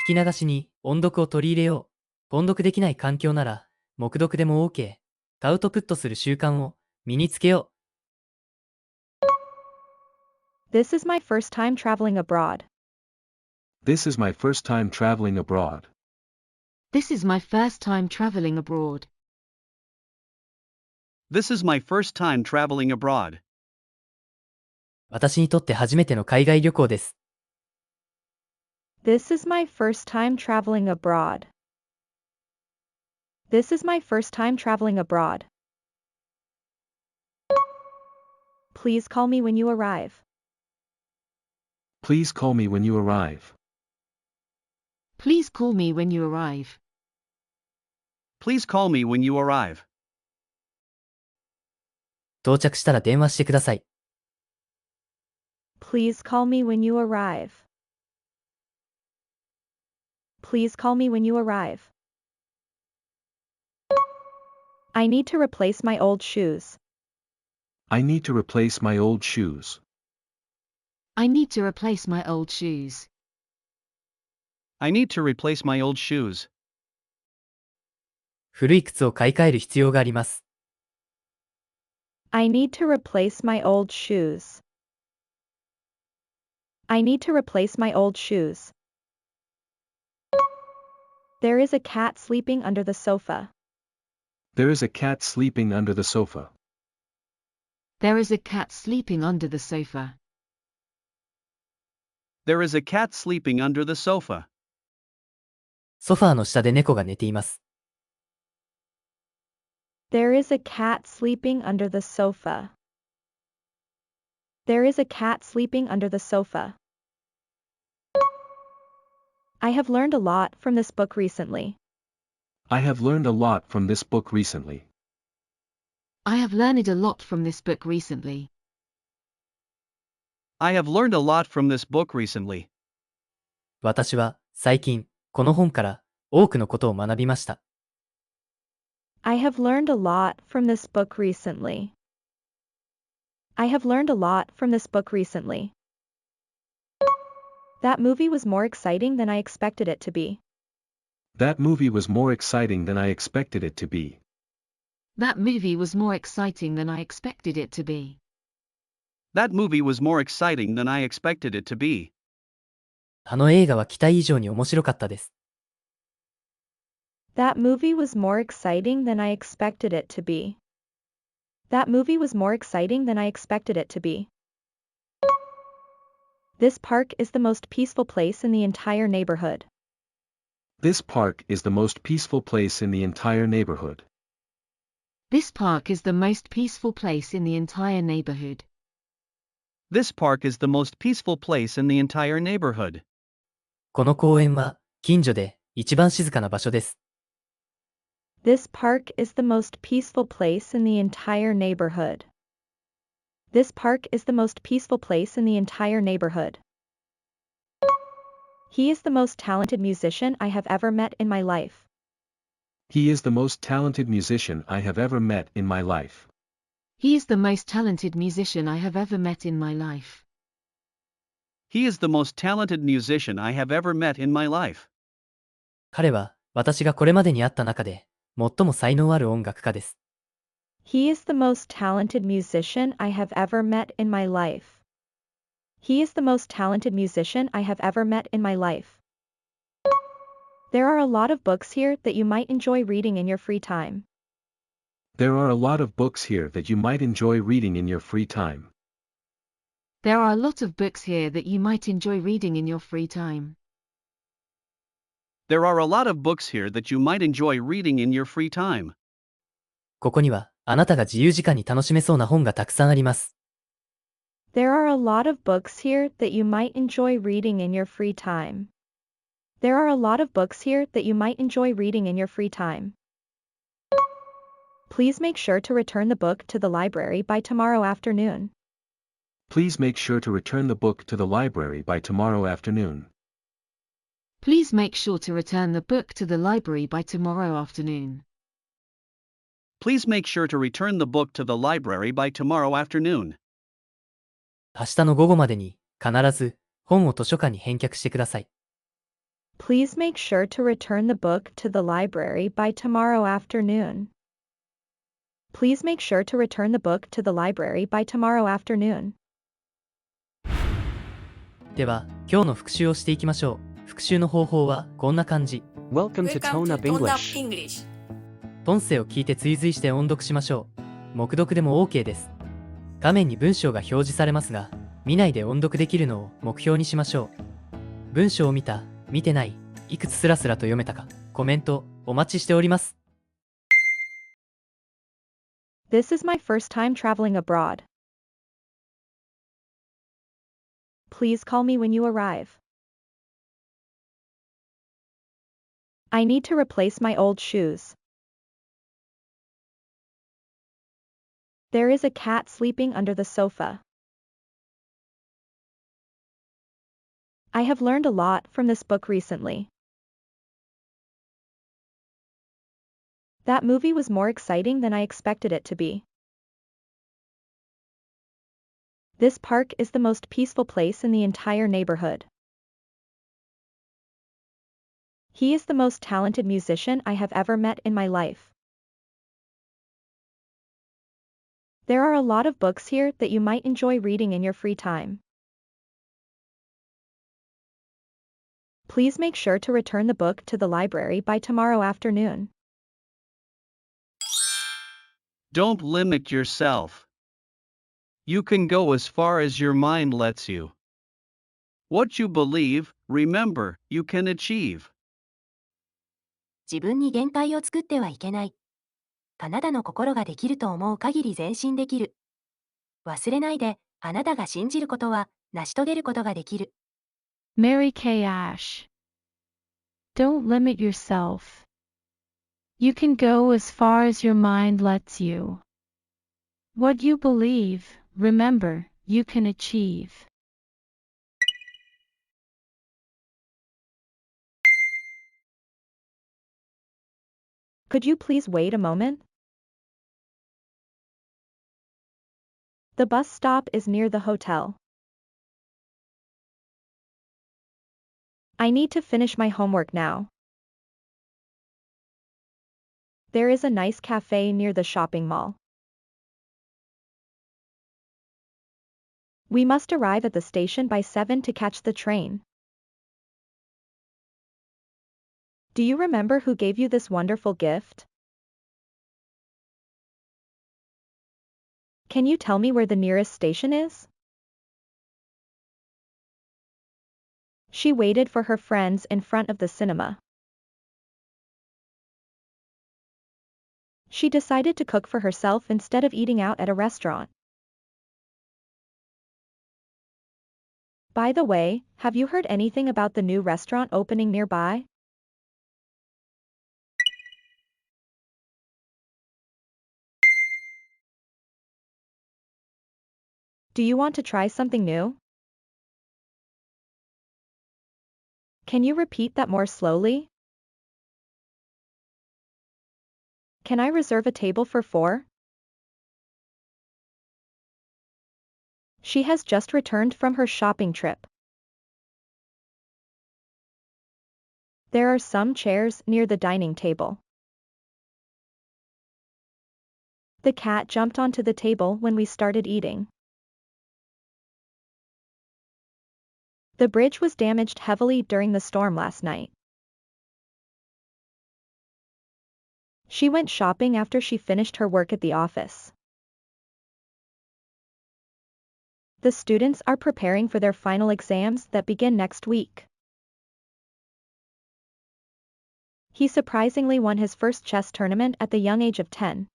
聞き流しに音読を取り入れよう。音読できない環境なら、黙読でも OK。アウトプットする習慣を身につけよう。This is my first time traveling abroad. This is my first time traveling abroad. This is my first time traveling abroad. This is my first time traveling abroad. 私にとって初めての海外旅行です。This is my first time traveling abroad. This is my first time traveling abroad. Please call me when you arrive. Please call me when you arrive. Please call me when you arrive. Please call me when you arrive. 到着したら電話してください。Please call me when you arrive. Please call me when you arrive. I need to replace my old shoes. I need to replace my old shoes. I need to replace my old shoes. I need to replace my old shoes. 古い靴を買い替える必要があります。I need to replace my old shoes. I need to replace my old shoes. There is a cat sleeping under the sofa. There is a cat sleeping under the sofa. There is a cat sleeping under the sofa. There is a cat sleeping under the sofa. ソファーの下で猫が寝ています。There is a cat sleeping under the sofa. There is a cat sleeping under the sofa. I have learned a lot from this book recently. I have learned a lot from this book recently. I have learned a lot from this book recently. I have learned a lot from this book recently. 私は最近、この本から多くのことを学びました。I have learned a lot from this book recently. I have learned a lot from this book recently. That movie was more exciting than I expected it to be. That movie was more exciting than I expected it to be. That movie was more exciting than I expected it to be. That movie was more exciting than I expected it to be. あの映画は期待以上に面白かったです。That movie was more exciting than I expected it to be. That movie was more exciting than I expected it to be. This park is the most peaceful place in the entire neighborhood. This park is the most peaceful place in the entire neighborhood. This park is the most peaceful place in the entire neighborhood. This park is the most peaceful place in the entire neighborhood. この公園は近所で一番静かな場所です。This park is the most peaceful place in the entire neighborhood. This park is the most peaceful place in the entire neighborhood. He is the most talented musician I have ever met in my life. He is the most talented musician I have ever met in my life. He is the most talented musician I have ever met in my life. He is the most talented musician I have ever met in my life. 彼は私がこれまでに会った中で最も才能ある音楽家です。He is the most talented musician I have ever met in my life. He is the most talented musician I have ever met in my life. There are a lot of books here that you might enjoy reading in your free time. There are a lot of books here that you might enjoy reading in your free time. There are a lot of books here that you might enjoy reading in your free time. There are a lot of books here that you might enjoy reading in your free time. ここにはあなたが自由時間に楽しめそうな本がたくさんあります。There are a lot of books here that you might enjoy reading in your free time. There are a lot of books here that you might enjoy reading in your free time. Please make sure to return the book to the library by tomorrow afternoon. Please make sure to return the book to the library by tomorrow afternoon. Please make sure to return the book to the library by tomorrow afternoon. Please make sure to return the book to the library by tomorrow afternoon. 明日の午後までに必ず本を図書館に返却してください。Please make sure to return the book to the library by tomorrow afternoon. Please make sure to return the book to the library by tomorrow afternoon. では、今日の復習をしていきましょう。復習の方法はこんな感じ。Welcome to Tone Up English. 音声を聞いて追随して音読しましょう。黙読でも OK です。画面に文章が表示されますが、見ないで音読できるのを目標にしましょう。文章を見た、見てない、いくつスラスラと読めたか、コメントお待ちしております。This is my first time traveling abroad. Please call me when you arrive. I need to replace my old shoes. There is a cat sleeping under the sofa. I have learned a lot from this book recently. That movie was more exciting than I expected it to be. This park is the most peaceful place in the entire neighborhood. He is the most talented musician I have ever met in my life. There are a lot of books here that you might enjoy reading in your free time. Please make sure to return the book to the library by tomorrow afternoon. Don't limit yourself. You can go as far as your mind lets you. What you believe, remember, you can achieve. 自分に限界を作ってはいけない。あなたの心ができると思う限り前進できる。忘れないで、あなたが信じることは成し遂げることができる。Mary Kay Ash. Don't limit yourself. You can go as far as your mind lets you. What you believe, remember, you can achieve. Could you please wait a moment? The bus stop is near the hotel. I need to finish my homework now. There is a nice cafe near the shopping mall. We must arrive at the station by 7 to catch the train. Do you remember who gave you this wonderful gift? Can you tell me where the nearest station is? She waited for her friends in front of the cinema. She decided to cook for herself instead of eating out at a restaurant. By the way, have you heard anything about the new restaurant opening nearby? Do you want to try something new? Can you repeat that more slowly? Can I reserve a table for 4? She has just returned from her shopping trip. There are some chairs near the dining table. The cat jumped onto the table when we started eating. The bridge was damaged heavily during the storm last night. She went shopping after she finished her work at the office. The students are preparing for their final exams that begin next week. He surprisingly won his first chess tournament at the young age of 10.